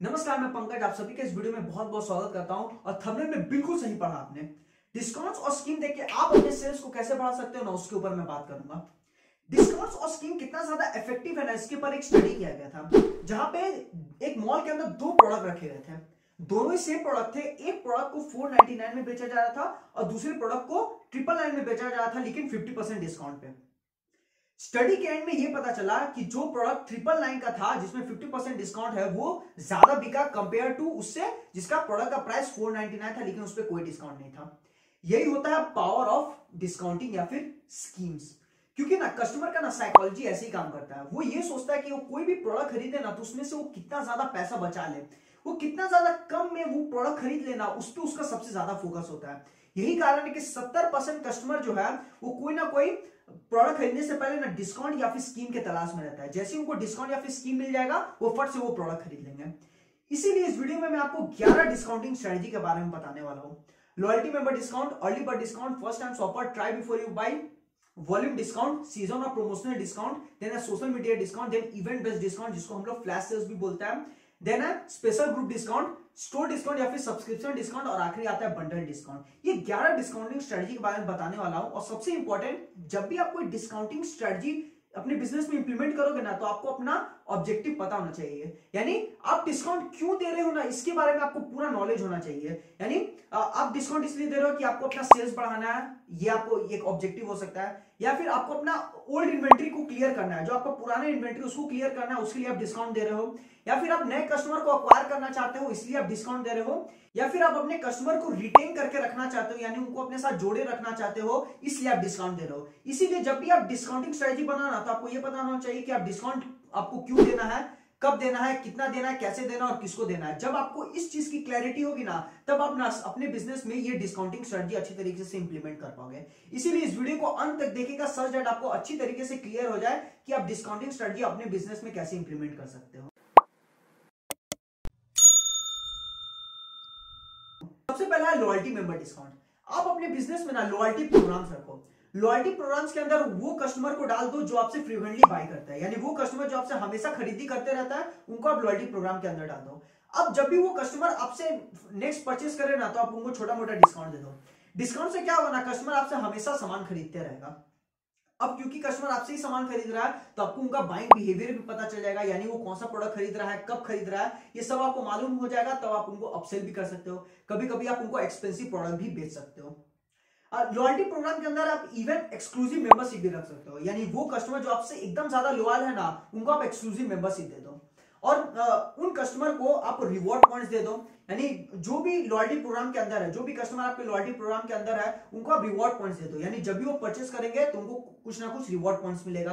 नमस्कार, मैं पंकज आप सभी के इस वीडियो में बहुत बहुत स्वागत करता हूं। और थंबनेल में बिल्कुल सही पढ़ा आपने। डिस्काउंट्स और स्कीम देख के आप अपने सेल्स को कैसे बढ़ा सकते हो ना, उसके ऊपर मैं बात करूंगा। डिस्काउंट्स और स्कीम कितना ज्यादा इफेक्टिव है ना, इसके ऊपर एक स्टडी किया गया था, जहां पे एक मॉल के अंदर दो प्रोडक्ट रखे गए थे। दोनों ही सेम प्रोडक्ट थे। एक प्रोडक्ट को 499 में बेचा जा रहा था और दूसरे प्रोडक्ट को 999 में बेचा जा रहा था, लेकिन 50% डिस्काउंट पे। स्टडी के एंड में यह पता चला कि जो प्रोडक्ट 999 का था, जिसमें 50% डिस्काउंट है, वो ज्यादा बिका कंपेयर टू उससे जिसका प्रोडक्ट का प्राइस 499 था, लेकिन उस पर कोई डिस्काउंट नहीं था। यही होता है पावर ऑफ डिस्काउंटिंग या फिर स्कीम्स। क्योंकि ना कस्टमर का ना साइकोलॉजी ऐसे ही काम करता है। वो ये सोचता है कि वो कोई भी प्रोडक्ट खरीदे ना, तो उसमें से वो कितना ज्यादा पैसा बचा ले, वो कितना ज्यादा कम में वो प्रोडक्ट खरीद लेना, उस पर उसका सबसे ज्यादा फोकस होता है। यही कारण है कि 70% कस्टमर जो है वो कोई ना कोई प्रोडक्ट खरीदने से पहले ना डिस्काउंट या फिर स्कीम के तलाश में रहता है। जैसे ही उनको डिस्काउंट या फिर स्कीम मिल जाएगा, वो फट से वो प्रोडक्ट खरीद लेंगे। इसीलिए इस वीडियो में मैं आपको 11 डिस्काउंटिंग स्ट्रेटजी के बारे में बताने वाला हूं। Loyalty member discount, early bird discount, first time shopper, try before you buy, volume discount, season और promotional discount, then social media discount, then event based discount जिसको हम लोग फ्लैश सेल्स भी बोलते हैं, देन है special group discount, store discount या फिर सब्सक्रिप्शन डिस्काउंट, और आखिरी आता है बंडल डिस्काउंट। ये 11 डिस्काउंटिंग स्ट्रेटजी के बारे में बताने वाला हूं। और सबसे इंपॉर्टेंट, जब भी आप कोई डिस्काउंटिंग स्ट्रेटजी अपने बिजनेस में इंप्लीमेंट करोगे ना, तो आपको अपना ऑब्जेक्टिव पता होना चाहिए। यानी आप डिस्काउंट क्यों दे रहे हो ना, इसके बारे में आपको पूरा नॉलेज होना चाहिए। यानी आप डिस्काउंट इसलिए दे रहे हो कि आपको अपना सेल्स बढ़ाना है, ये आपको एक ऑब्जेक्टिव हो सकता है, या फिर आपको अपना ओल्ड इन्वेंट्री को क्लियर करना है, जो आपका पुराना इन्वेंट्री उसको क्लियर करना है, उसके लिए आप डिस्काउंट दे रहे हो, या फिर आप नए कस्टमर को अक्वायर करना चाहते हो इसलिए आप डिस्काउंट दे रहे हो, या फिर आप अपने कस्टमर को रिटेन करके रखना चाहते हो, यानी उनको अपने साथ जोड़े रखना चाहते हो, इसलिए आप डिस्काउंट दे रहे हो। इसीलिए जब भी आप डिस्काउंटिंग स्ट्रेटजी बनाना, तो आपको यह पता होना चाहिए कि आप डिस्काउंट आपको क्यों देना है, कब देना है, कितना देना है, कैसे देना और किसको देना है। जब आपको इस चीज की क्लैरिटी होगी ना, तब आप ना अपने बिजनेस में ये डिस्काउंटिंग स्ट्रेटजी अच्छी तरीके से इंप्लीमेंट कर पाओगे। इसीलिए इस वीडियो को अंत तक देखिएगा, सच दैट आपको अच्छी तरीके से क्लियर हो जाए कि आप डिस्काउंटिंग स्ट्रेटजी अपने बिजनेस में कैसे इंप्लीमेंट कर सकते हो। सबसे पहला है लॉयल्टी मेंबर डिस्काउंट। आप अपने बिजनेस में ना लॉयल्टी प्रोग्राम्स रखो। लॉयल्टी प्रोग्राम्स के अंदर वो कस्टमर को डाल दो जो आपसे फ्रीक्वेंटली बाय करता है, यानी वो कस्टमर जो आपसे हमेशा खरीदी करते रहता है, उनको आप लॉयल्टी प्रोग्राम के अंदर डाल दो। अब जब भी वो कस्टमर आपसे नेक्स्ट परचेस करे ना, तो आप उनको छोटा मोटा डिस्काउंट दे दो। डिस्काउंट से क्या होगा ना, कस्टमर आपसे हमेशा सामान खरीदते रहेगा। अब क्योंकि कस्टमर आपसे ही सामान खरीद रहा है, तो आपको उनका बाइंग बिहेवियर भी पता चल जाएगा, यानी वो कौन सा प्रोडक्ट खरीद रहा है, कब खरीद रहा है, ये सब आपको मालूम हो जाएगा। तब आप उनको अपसेल भी कर सकते हो, कभी कभी आप उनको एक्सपेंसिव प्रोडक्ट भी बेच सकते हो। लॉयल्टी प्रोग्राम के अंदर आप इवन एक्सक्लूसिव मेंबरशिप भी रख सकते हो, यानी वो कस्टमर जो आपसे एकदम ज्यादा लॉयल है ना, उनको आप एक्सक्लूसिव मेंबरशिप दे दो। और उन कस्टमर को आप रिवॉर्ड पॉइंट्स दे दो, यानी जो भी लॉयल्टी प्रोग्राम के अंदर है, जो भी कस्टमर आपके लॉयल्टी प्रोग्राम के अंदर है, उनको आप रिवॉर्ड पॉइंट्स दे दो। यानी जब भी वो परचेस करेंगे तो उनको कुछ ना कुछ रिवॉर्ड पॉइंट्स मिलेगा।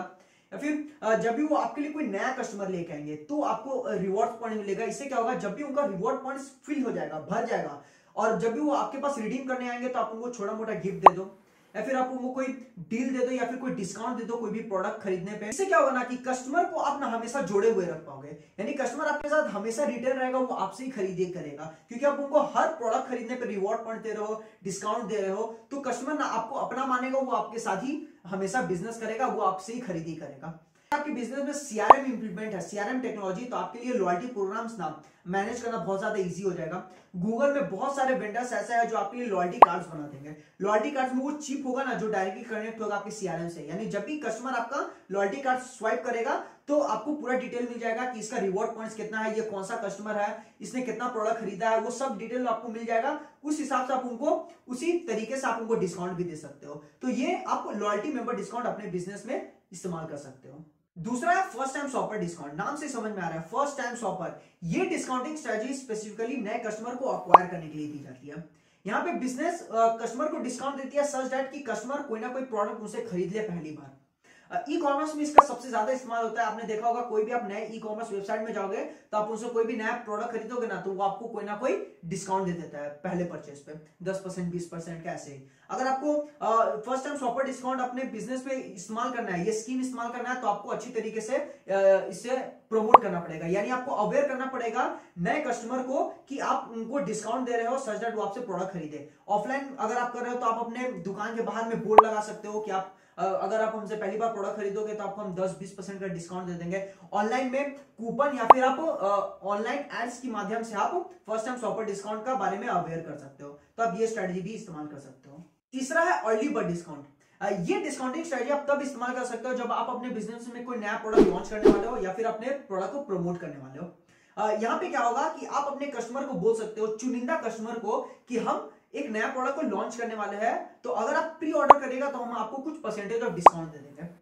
या फिर जब भी वो आपके लिए कोई नया कस्टमर लेके आएंगे, तो आपको रिवॉर्ड पॉइंट मिलेगा। इससे क्या होगा, जब भी उनका रिवॉर्ड पॉइंट्स फिल हो जाएगा, भर जाएगा, और जब भी वो आपके पास रिडीम करने आएंगे, तो आप उनको छोटा मोटा गिफ्ट दे दो, या फिर आप उनको कोई डील दे दो, या फिर कोई डिस्काउंट दे दो कोई भी प्रोडक्ट खरीदने पे। इससे क्या होगा ना कि कस्टमर को आप ना हमेशा जोड़े हुए रख पाओगे, यानी कस्टमर आपके साथ हमेशा रिटेल रहेगा, वो आपसे ही खरीदी करेगा, क्योंकि आप उनको हर प्रोडक्ट खरीदने पे रिवॉर्ड पॉइंट दे रहे हो, डिस्काउंट दे रहे हो। तो कस्टमर ना आपको अपना मानेगा, वो आपके साथ ही हमेशा बिजनेस करेगा, वो आपसे ही खरीदी करेगा। आपके बिजनेस में सीआरएम इंप्लीमेंट है, सीआरएम टेक्नोलॉजी, तो आपके लिए लॉयल्टी प्रोग्राम्स ना मैनेज करना बहुत ज्यादा इजी हो जाएगा। गूगल में बहुत सारे वेंडर्स ऐसे हैं जो आपके लिए लॉयल्टी कार्ड्स बना देंगे। लॉयल्टी कार्ड्स में वो चिप होगा ना, जो डायरेक्टली कनेक्ट होगा आपके सीआरएम से, यानी जब भी कस्टमर आपका लॉयल्टी कार्ड स्वाइप करेगा, तो आपको पूरा डिटेल मिल जाएगा कि इसका रिवॉर्ड पॉइंट्स कितना है, ये कौन सा कस्टमर है, इसने कितना प्रोडक्ट खरीदा है, वो सब डिटेल आपको मिल जाएगा। उस हिसाब से आप उनको उसी तरीके से आप उनको डिस्काउंट भी दे सकते हो। तो ये आप लॉयल्टी मेंबर डिस्काउंट अपने बिजनेस में इस्तेमाल कर सकते हो। दूसरा है फर्स्ट टाइम शॉपर डिस्काउंट। नाम से समझ में आ रहा है, फर्स्ट टाइम शॉपर। ये डिस्काउंटिंग स्ट्रेटजी स्पेसिफिकली नए कस्टमर को अक्वायर करने के लिए दी जाती है। यहाँ पे बिजनेस कस्टमर को डिस्काउंट देती है सच दैट कि कस्टमर कोई ना कोई प्रोडक्ट उनसे खरीद ले पहली बार। ई कॉमर्स में इसका सबसे ज्यादा इस्तेमाल होता है। आपने देखा होगा, कोई भी आप नए ई कॉमर्स वेबसाइट में जाओगे, तो आप उनसे कोई भी नया प्रोडक्ट खरीदोगे ना, तो वो आपको कोई ना कोई डिस्काउंट दे देता है पहले परचेस पे, 10%, 20% का ऐसे ही। अगर आपको फर्स्ट टाइम शॉपर डिस्काउंट अपने बिजनेस में इस्तेमाल करना है, ये स्कीम इस्तेमाल करना है, तो आपको अच्छी तरीके से इसे प्रमोट करना पड़ेगा, यानी आपको अवेयर करना पड़ेगा नए कस्टमर को कि आप उनको डिस्काउंट दे रहे हो सच दैट वो आपसे प्रोडक्ट खरीदे। ऑफलाइन अगर आप कर रहे हो, तो आप अपने दुकान के बाहर में बोर्ड लगा सकते हो कि आप अगर आप हमसे पहली बार प्रोडक्ट खरीदोगे तो आपको हम 10-20% का डिस्काउंट दे देंगे। ऑनलाइन में कूपन या फिर आप ऑनलाइन एड्स के माध्यम से आप फर्स्ट टाइम शॉपर डिस्काउंट का बारे में अवेयर कर सकते हो। तो आप ये स्ट्रेटजी भी इस्तेमाल कर सकते हो। तीसरा है अर्ली बर्ड डिस्काउंट। ये डिस्काउंटिंग स्ट्रेटजी आप तब इस्तेमाल कर सकते हो जब आप अपने बिजनेस में कोई नया प्रोडक्ट लॉन्च करने वाले हो या फिर अपने प्रोडक्ट को प्रमोट करने वाले हो। यहाँ पे क्या होगा कि आप अपने कस्टमर को बोल सकते हो, चुनिंदा कस्टमर को, कि हम एक नया प्रोडक्ट को लॉन्च करने वाले हैं, तो अगर आप प्री ऑर्डर करेगा तो हम आपको कुछ परसेंटेज ऑफ डिस्काउंट दे देंगे।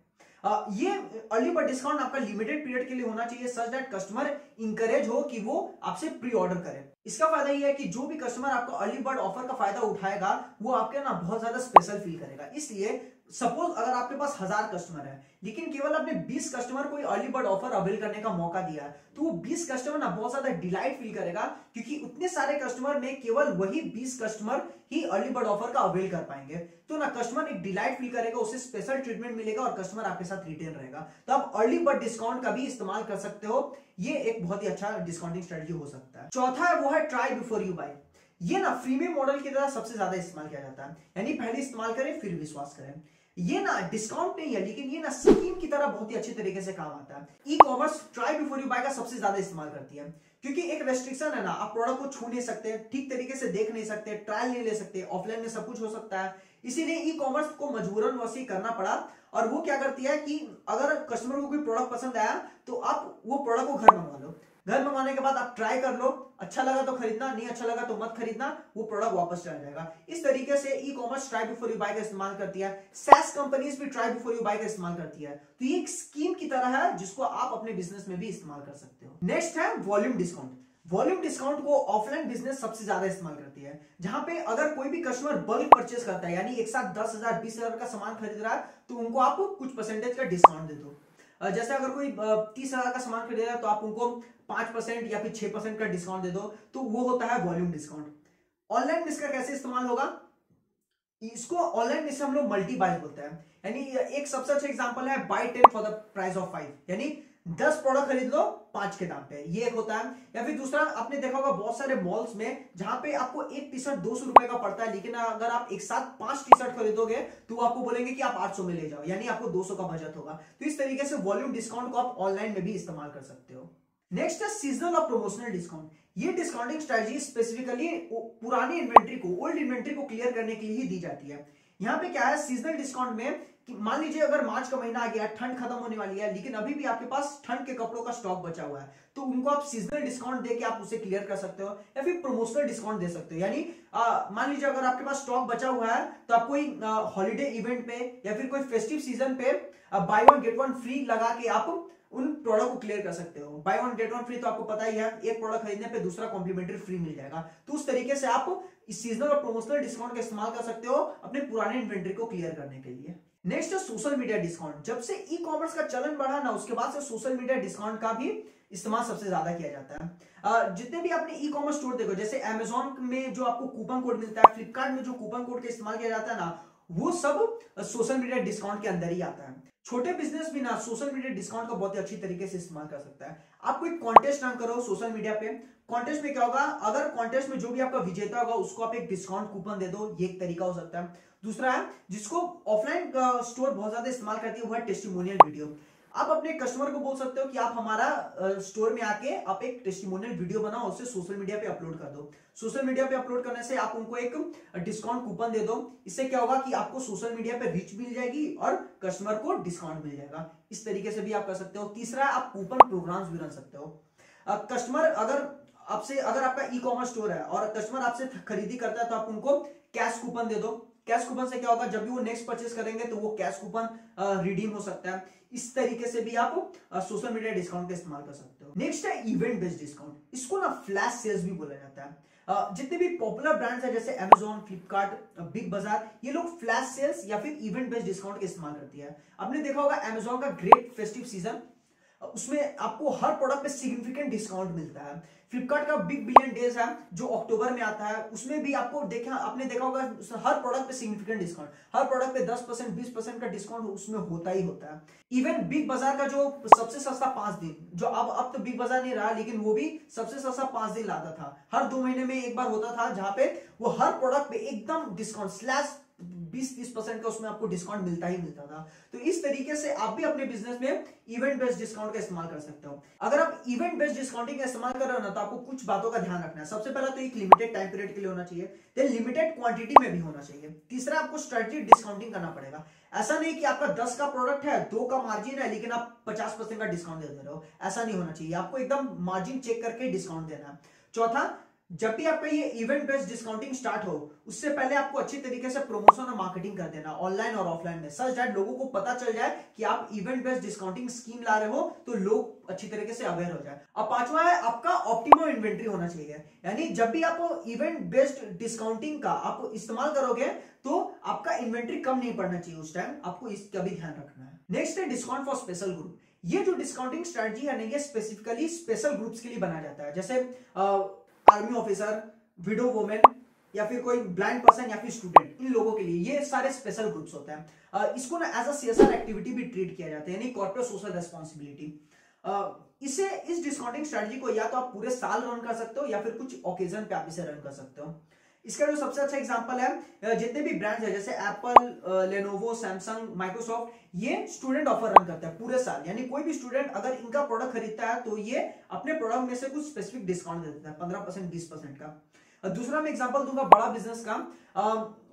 ये अर्ली बर्ड डिस्काउंट आपका लिमिटेड पीरियड के लिए होना चाहिए, सच दैट कस्टमर इंकरेज हो कि वो आपसे प्री ऑर्डर करे। इसका फायदा ये है कि जो भी कस्टमर आपका अर्ली बर्ड ऑफर का फायदा उठाएगा वो आपके ना बहुत ज्यादा स्पेशल फील करेगा। इसलिए सपोज अगर आपके पास 1000 कस्टमर है लेकिन केवल आपने 20 कस्टमर को अर्ली बर्ड ऑफर अवेल करने का मौका दिया है, तो वो 20 कस्टमर ना बहुत ज्यादा डिलाइट फील करेगा, क्योंकि उतने सारे कस्टमर में केवल वही 20 कस्टमर ही अर्ली बर्ड ऑफर का अवेल कर पाएंगे। तो ना कस्टमर एक डिलाइट फील करेगा, उसे स्पेशल ट्रीटमेंट मिलेगा और कस्टमर आपके साथ रिटेन रहेगा। तो आप अर्ली बर्ड डिस्काउंट का भी इस्तेमाल कर सकते हो। ये एक बहुत ही अच्छा डिस्काउंटिंग स्ट्रेटजी हो सकता है। चौथा है वो है ट्राई बिफोर यू बाय। ये ना फ्रीमियम मॉडल की तरह सबसे ज्यादा इस्तेमाल किया जाता है, यानी पहले इस्तेमाल करें फिर विश्वास करें। ये ना डिस्काउंट नहीं है लेकिन ये ना स्कीम की तरह बहुत ही अच्छे तरीके से काम आता है। E commerce try before you buy का सबसे ज्यादा इस्तेमाल करती है, क्योंकि एक रेस्ट्रिक्शन है ना, आप प्रोडक्ट को छू नहीं सकते, ठीक तरीके से देख नहीं सकते, ट्रायल नहीं ले सकते, ऑफलाइन में सब कुछ हो सकता है। इसीलिए ई कॉमर्स को मजबूरन वैसे करना पड़ा। और वो क्या करती है कि अगर कस्टमर को कोई प्रोडक्ट पसंद आया तो आप वो प्रोडक्ट को घर मंगवा लो, घर मंगवाने के बाद आप ट्राई कर लो, अच्छा लगा तो खरीदना, नहीं अच्छा लगा तो मत खरीदना, वो प्रोडक्ट वापस चला जाएगा। इस तरीके से e commerce try before you buy का इस्तेमाल करती है। सैस कंपनीज भी ट्राई बिफोर यू बाय का इस्तेमाल करती है। तो ये एक स्कीम की तरह है जिसको आप अपने बिजनेस में भी इस्तेमाल कर सकते हो। नेक्स्ट है वॉल्यूम डिस्काउंट। वॉल्यूम डिस्काउंट को ऑफलाइन बिजनेस सबसे ज्यादा इस्तेमाल करती है, जहां पे अगर कोई भी कस्टमर बल्क परचेस करता है, यानी एक साथ 10,000 20,000 का सामान खरीद रहा है, तो उनको आप कुछ परसेंटेज का डिस्काउंट दे दो। जैसे अगर कोई 30,000 का सामान खरीदेगा तो आप उनको 5% या फिर 6% का डिस्काउंट दे दो, तो वो होता है वॉल्यूम डिस्काउंट। ऑनलाइन इसका कैसे इस्तेमाल होगा? इसको ऑनलाइन में से हम लोग मल्टी बाय बोलते हैं, यानी एक सबसे अच्छा एग्जांपल है buy 10 for the price of 5, यानी 10 प्रोडक्ट खरीद लो 5 के दाम पे, ये एक होता है। या फिर दूसरा, आपने देखा होगा बहुत सारे मॉल्स में जहां पे आपको एक टी शर्ट 200 रुपए का पड़ता है, लेकिन अगर आप एक साथ 5 टी शर्ट खरीदोगे तो वो आपको बोलेंगे कि आप 800 में ले जाओ, यानी आपको 200 का बचत होगा। तो इस तरीके से वॉल्यूम डिस्काउंट को आप ऑनलाइन में भी इस्तेमाल कर सकते हो। नेक्स्ट है सीजनल और प्रमोशनल डिस्काउंट। ये डिस्काउंटिंग स्ट्रेटजी स्पेसिफिकली पुरानी इन्वेंट्री को, ओल्ड इन्वेंट्री को क्लियर करने के लिए ही दी जाती है। यहाँ पे क्या है, सीजनल डिस्काउंट में कि मान लीजिए अगर मार्च का महीना आ गया, ठंड खत्म होने वाली है, लेकिन अभी भी आपके पास ठंड के कपड़ों का स्टॉक बचा हुआ है, तो उनको आप सीजनल डिस्काउंट देके आप उसे क्लियर कर सकते हो, या फिर प्रमोशनल डिस्काउंट दे सकते हो। यानी मान लीजिए अगर आपके पास स्टॉक बचा हुआ है तो आप कोई हॉलीडे इवेंट पे या फिर कोई फेस्टिव सीजन पे by one get one free लगा के आप उन प्रोडक्ट को क्लियर कर सकते हो। By one get one free तो आपको पता ही है, एक प्रोडक्ट खरीदने पे दूसरा कॉम्प्लीमेंट्री फ्री मिल जाएगा। तो उस तरीके से आप इस सीजनल और प्रमोशनल डिस्काउंट का इस्तेमाल कर सकते हो अपने पुराने इन्वेंट्री को क्लियर करने के लिए। नेक्स्ट है सोशल मीडिया डिस्काउंट। जब से ई कॉमर्स का चलन बढ़ा ना, उसके बाद से सोशल मीडिया डिस्काउंट का भी इस्तेमाल सबसे ज्यादा किया जाता है। जितने भी आपने ई कॉमर्स स्टोर देखो, जैसे अमेजोन में जो आपको कूपन कोड मिलता है, फ्लिपकार्ट में जो कूपन कोड का इस्तेमाल किया जाता है ना, वो सब सोशल मीडिया डिस्काउंट के अंदर ही आता है। छोटे बिजनेस भी ना सोशल मीडिया डिस्काउंट का बहुत ही अच्छी तरीके से इस्तेमाल कर सकता है। आप कोई कॉन्टेस्ट रन करो सोशल मीडिया पे, कॉन्टेस्ट में क्या होगा, अगर कॉन्टेस्ट में जो भी आपका विजेता होगा उसको आप एक डिस्काउंट कूपन दे दो, ये एक तरीका हो सकता है। दूसरा है जिसको ऑफलाइन स्टोर बहुत ज्यादा इस्तेमाल करती है, वो है टेस्टिमोनियल वीडियो। आप अपने कस्टमर को बोल सकते हो कि आप हमारा स्टोर में आके आप एक टेस्टिमोनियल वीडियो बनाओ, उसे सोशल मीडिया पे अपलोड कर दो। सोशल मीडिया पे अपलोड करने से आप उनको एक डिस्काउंट कूपन दे दो। इससे क्या होगा कि आपको सोशल मीडिया पे रीच मिल जाएगी और कस्टमर को डिस्काउंट मिल जाएगा। इस तरीके से भी आप कर सकते हो। तीसरा है आप कूपन प्रोग्राम्स भी रन सकते हो। कस्टमर अगर आपका ई कॉमर्स स्टोर है और कस्टमर आपसे खरीदी करता है तो आप उनको कैश कूपन दे दो। कैश कूपन से क्या होगा, जब भी वो नेक्स्ट परचेस करेंगे तो वो कैश कूपन रिडीम हो सकता है। इस तरीके से भी आप सोशल मीडिया डिस्काउंट का इस्तेमाल कर सकते हो। नेक्स्ट है इवेंट बेस्ड डिस्काउंट। इसको ना फ्लैश सेल्स भी बोला जाता है। जितने भी पॉपुलर ब्रांड्स हैं जैसे अमेजोन, फ्लिपकार्ट, बिग बाजार, ये लोग फ्लैश सेल्स या फिर इवेंट बेस्ड डिस्काउंट का इस्तेमाल करती है। आपने देखा होगा अमेजोन का ग्रेट फेस्टिव सीजन, उसमें आपको हर प्रोडक्ट पे सिग्निफिकेंट डिस्काउंट मिलता है। फ्लिपकार्ट का बिग बिलियन डेज है जो अक्टूबर में आता है, उसमें भी आपने देखा होगा हर प्रोडक्ट पे सिग्निफिकेंट डिस्काउंट, हर प्रोडक्ट पे 10% 20% का डिस्काउंट उसमें होता ही होता है। इवन बिग बाजार का जो सबसे सस्ता 5 दिन, जो अब तो बिग बाजार नहीं रहा, लेकिन वो भी सबसे सस्ता 5 दिन लाता था, हर 2 महीने में एक बार होता था, जहां पे वो हर प्रोडक्ट पे एकदम डिस्काउंट स्लैश 20-30% का उसमें आपको डिस्काउंट मिलता ही मिलता था। तो इस तरीके से आप भी अपने बिजनेस में इवेंट बेस्ड डिस्काउंट का इस्तेमाल कर सकते हो। अगर आप इवेंट बेस्ड डिस्काउंटिंग का इस्तेमाल कर रहे हो ना, तो आपको कुछ बातों का ध्यान रखना है। सबसे पहला तो एक लिमिटेड टाइम पीरियड के लिए होना चाहिए, देन लिमिटेड क्वांटिटी में भी होना चाहिए। तीसरा, आपको स्ट्रेटेजिक डिस्काउंटिंग करना पड़ेगा। ऐसा नहीं कि आपका 10 का प्रोडक्ट है, 2 का मार्जिन है, लेकिन आप 50% का डिस्काउंट दे रहे हो। ऐसा नहीं होना चाहिए, आपको एकदम मार्जिन चेक करके डिस्काउंट देना है। चौथा, जब भी आपका ये इवेंट बेस्ड डिस्काउंटिंग स्टार्ट हो, उससे पहले आपको अच्छी तरीके से प्रमोशन और मार्केटिंग कर देना, ऑनलाइन और ऑफलाइन में, सच दैट लोगों को पता चल जाए कि आप इवेंट बेस्ड डिस्काउंटिंग स्कीम ला रहे हो, तो लोग अच्छी तरीके से अवेयर हो जाए। अब पांचवा है, आपका ऑप्टिमम इन्वेंट्री होना चाहिए। यानी जब भी आप इवेंट बेस्ड डिस्काउंटिंग का आप इस्तेमाल करोगे, तो आपका इन्वेंट्री कम नहीं पड़ना चाहिए उस टाइम, आपको इसका भी ध्यान रखना है। नेक्स्ट है डिस्काउंट फॉर स्पेशल ग्रुप। ये जो डिस्काउंटिंग स्ट्रेटजी है ना, ये स्पेसिफिकली स्पेशल ग्रुप्स के लिए बनाया जाता है, जैसे आर्मी ऑफिसर, विडो वुमेन, या फिर कोई ब्लाइंड पर्सन, या फिर स्टूडेंट। इन लोगों के लिए ये सारे स्पेशल ग्रुप्स होते हैं। इसको ना एज अ सीएसआर एक्टिविटी भी ट्रीट किया जाता है, यानी कॉर्पोरेट सोशल रेस्पॉन्सिबिलिटी। इसे इस डिस्काउंटिंग स्ट्रेटजी को या तो आप पूरे साल रन कर सकते हो, या फिर कुछ ओकेजन पे आप इसे रन कर सकते हो। इसका जो सबसे अच्छा एग्जांपल है, जितने भी ब्रांड्स है जैसे एप्पल, लेनोवो, सैमसंग, माइक्रोसॉफ्ट, ये स्टूडेंट ऑफर रन करता है पूरे साल। यानी कोई भी स्टूडेंट अगर इनका प्रोडक्ट खरीदता है, तो ये अपने प्रोडक्ट में से कुछ स्पेसिफिक डिस्काउंट दे देता है, 15%, 20% का। दूसरा मैं एग्जांपल दूंगा बड़ा बिजनेस का,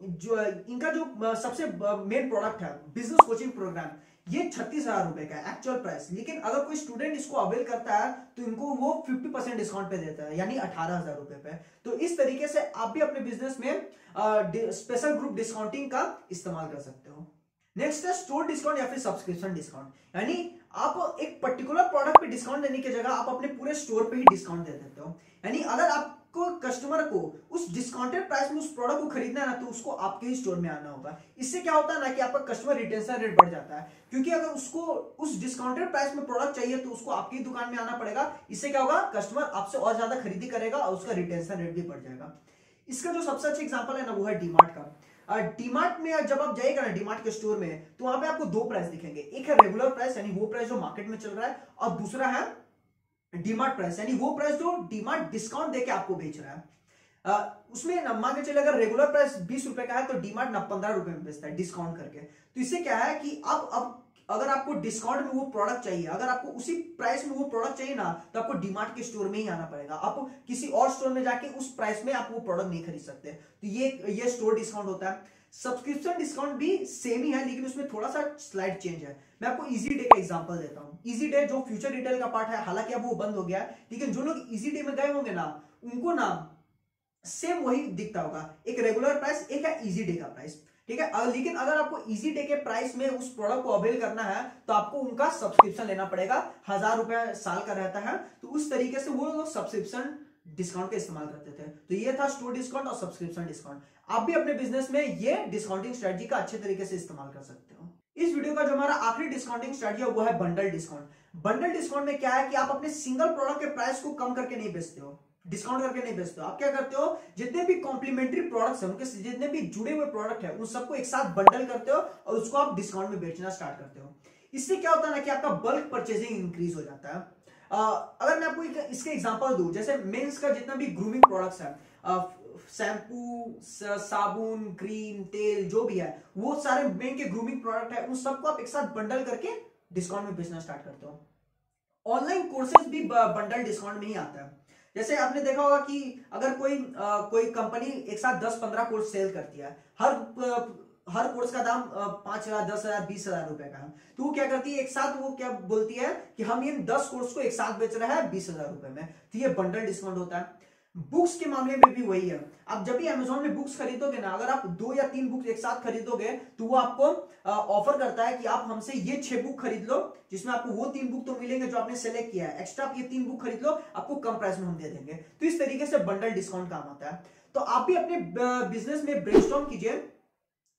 जो इनका जो सबसे मेन प्रोडक्ट है, बिजनेस कोचिंग प्रोग्राम, ये 36,000 रुपए का है एक्चुअल प्राइस, लेकिन अगर कोई स्टूडेंट इसको अवेल करता है, तो इनको वो 50% डिस्काउंट पे देता है, यानी 18,000 रुपए पे। तो इस तरीके से आप भी अपने बिजनेस में स्पेशल ग्रुप डिस्काउंटिंग का इस्तेमाल कर सकते हो। नेक्स्ट है स्टोर डिस्काउंट या फिर सब्सक्रिप्शन डिस्काउंट। यानी आप एक पर्टिकुलर प्रोडक्ट पे डिस्काउंट देने की जगह आप अपने पूरे स्टोर पे ही डिस्काउंट दे देते हो। यानी अगर आपको कस्टमर को उस डिस्काउंटेड प्राइस में उस प्रोडक्ट को खरीदना है ना, तो उसको आपके ही स्टोर में आना होगा। इससे क्या होता है ना, कि आपका कस्टमर रिटेंशन रेट बढ़ जाता है, क्योंकि अगर उसको उस डिस्काउंटेड प्राइस में प्रोडक्ट चाहिए, तो उसको आपकी ही दुकान में आना पड़ेगा। इससे क्या होगा, कस्टमर आपसे और ज्यादा खरीदी करेगा और उसका रिटेंशन रेट भी बढ़ जाएगा। इसका जो सबसे अच्छा एग्जांपल है ना, वो है डीमार्ट का। डीमार्ट में जब आप जाइएगा ना, डीमार्ट के स्टोर में, तो वहां पे आपको 2 प्राइस दिखेंगे। एक है रेगुलर प्राइस, यानी वो प्राइस जो मार्केट में चल रहा है, और दूसरा है डीमार्ट प्राइस, यानी वो प्राइस जो डीमार्ट डिस्काउंट देके आपको बेच रहा है। उसमें ना मान के चले, अगर रेगुलर प्राइस 20 रुपए का है, तो डीमार्ट ना 15 रुपए में बेचता है डिस्काउंट करके। तो इससे क्या है कि अब अगर आपको डिस्काउंट में वो प्रोडक्ट चाहिए, अगर आपको उसी प्राइस में वो प्रोडक्ट चाहिए ना, तो आपको डीमार्ट के स्टोर में ही आना पड़ेगा। आप किसी और स्टोर में जाके उस प्राइस में आप वो प्रोडक्ट नहीं खरीद सकते। तो ये स्टोर डिस्काउंट होता है। सब्सक्रिप्शन डिस्काउंट भी सेम ही है, लेकिन उसमें थोड़ा सा स्लाइड चेंज है। मैं आपको इजी डे का एग्जांपल देता हूं। इजी डे जो फ्यूचर रिटेल का पार्ट है, हालांकि अब वो बंद हो गया है, लेकिन जो लोग इजी डे में गए होंगे ना, उनको ना सेम वही दिखता होगा। एक रेगुलर प्राइस, एक है इजी डे का प्राइस, ठीक है। लेकिन अगर आपको इजी डे के प्राइस में उस प्रोडक्ट को अवेल करना है, तो आपको उनका सब्सक्रिप्शन लेना पड़ेगा। 1,000 रुपए साल का रहता है। तो उस तरीके से वो सब्सक्रिप्शन डिस्काउंट का इस्तेमाल करते थे। तो ये था स्टोर डिस्काउंट और सब्सक्रिप्शन डिस्काउंट। आप भी अपने बिजनेस में ये डिस्काउंटिंग स्ट्रेटजी का अच्छे तरीके से इस्तेमाल कर सकते हो। इस वीडियो का जो हमारा आखिरी डिस्काउंटिंग स्ट्रेटजी है, वो है बंडल डिस्काउंट। बंडल डिस्काउंट में क्या है कि आप अपने सिंगल प्रोडक्ट के प्राइस को कम करके नहीं बेचते हो, डिस्काउंट करके नहीं बेचते हो। आप क्या करते हो, जितने भी कॉम्प्लीमेंट्री प्रोडक्ट्स हैं, उनके जितने भी जुड़े हुए प्रोडक्ट हैं, उन सबको एक साथ बंडल करते हो और उसको आप डिस्काउंट में बेचना स्टार्ट करते हो। इससे क्या होता है ना, कि आपका बल्क परचेजिंग इंक्रीज हो जाता है। अगर मैं आपको इसके एग्जांपल दूं, जैसे मेंस का जितना भी ग्रूमिंग प्रोडक्ट्स है, शैम्पू, साबुन, क्रीम, तेल, जो भी है, वो सारे मेन के ग्रूमिंग प्रोडक्ट है, उन सबको आप एक साथ बंडल करके डिस्काउंट में बेचना स्टार्ट करते हो। ऑनलाइन कोर्सेज भी बंडल डिस्काउंट में ही आता है। जैसे आपने देखा होगा कि अगर कोई कंपनी एक साथ 10-15 कोर्स सेल करती है, हर कोर्स का दाम 5,000, 10,000, 20,000 रुपए का है, तो वो क्या करती है, एक साथ वो क्या बोलती है कि हम इन 10 कोर्स को एक साथ बेच रहे हैं 20,000 रुपए में। तो ये बंडल डिस्काउंट होता है। बुक्स के मामले में भी वही है। आप जब भी अमेजोन में बुक्स खरीदोगे ना, अगर आप 2 या 3 बुक्स एक साथ खरीदोगे, तो वो आपको ऑफर करता है कि आप हमसे ये 6 बुक खरीद लो, जिसमें आपको वो 3 बुक तो मिलेंगे जो आपने सेलेक्ट किया है, एक्स्ट्रा आप ये 3 बुक खरीद लो, आपको कम प्राइस में हम दे देंगे। तो इस तरीके से बंडल डिस्काउंट काम आता है। तो आप भी अपने बिजनेस में ब्रेनस्टॉर्म कीजिए,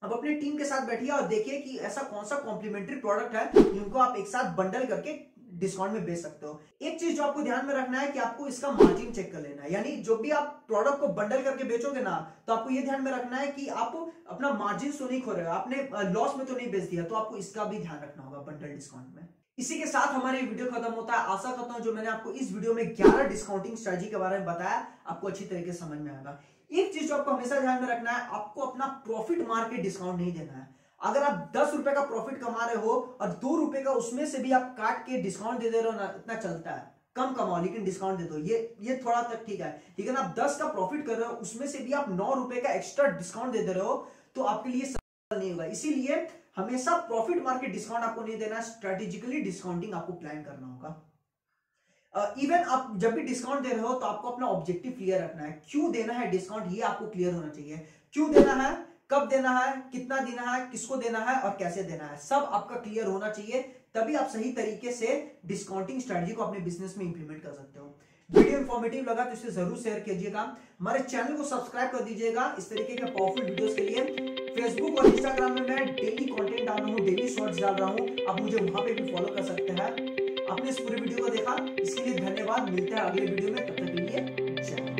अब अपनी टीम के साथ बैठिए और देखिए कि ऐसा कौन सा कॉम्प्लीमेंट्री प्रोडक्ट है जिनको आप एक साथ बंडल करके डिस्काउंट में बेच सकते हो। एक चीज जो आपको ध्यान में रखना है कि आपको इसका मार्जिन चेक कर लेना है। यानी जो भी आप प्रोडक्ट को बंडल करके बेचोगे ना, तो आपको ये ध्यान में रखना है कि आप अपना मार्जिन तो नहीं खो रहे हो, आपने लॉस में तो नहीं बेच दिया। तो आपको इसका भी ध्यान रखना होगा बंडल डिस्काउंट में। इसी के साथ हमारी वीडियो खत्म होता है। आशा करता हूं जो मैंने आपको इस वीडियो में 11 डिस्काउंटिंग स्ट्रेटजी के बारे में बताया, आपको अच्छी तरीके से समझ में आएगा। एक चीज जो आपको हमेशा ध्यान में रखना है, आपको अपना प्रॉफिट मार के डिस्काउंट नहीं देना है। अगर आप 10 रुपए का प्रॉफिट कमा रहे हो और 2 रुपए का उसमें से भी आप काट के डिस्काउंट दे रहे हो ना, इतना चलता है। कम कमाओ लेकिन डिस्काउंट दे दो, ये थोड़ा तक ठीक है। लेकिन आप 10 का प्रॉफिट कर रहे हो, उसमें से भी आप 9 रुपए का एक्स्ट्रा डिस्काउंट दे रहे हो, तो आपके लिए सफल नहीं होगा। इसीलिए हमेशा प्रॉफिट मार के डिस्काउंट आपको नहीं देना, स्ट्रेटेजिकली डिस्काउंटिंग आपको प्लान करना होगा। इवन आप जब भी डिस्काउंट दे रहे हो तो आपको अपना ऑब्जेक्टिव क्लियर रखना है, क्यों देना है डिस्काउंट, ये आपको क्लियर होना चाहिए। क्यों देना है, कब देना है, कितना देना है, किसको देना है और कैसे देना है, सब आपका क्लियर होना चाहिए। तभी आप सही तरीके से डिस्काउंटिंग स्ट्रेटजी को अपने बिजनेस में इंप्लीमेंट कर सकते हो। वीडियो इंफॉर्मेटिव लगा तो इसे जरूर शेयर कीजिएगा, हमारे चैनल को सब्सक्राइब कर दीजिएगा इस तरीके के पावरफुल वीडियोस के लिए। फेसबुक और इंस्टाग्राम में मैं डेली कंटेंट डाल रहा हूँ, डेली शॉर्ट्स डाल रहा हूँ, आप मुझे वहां पे भी फॉलो कर सकते हैं। आपने इस पूरे वीडियो को देखा इसके लिए धन्यवाद, मिलते हैं अगले वीडियो में, तब तक के लिए जय।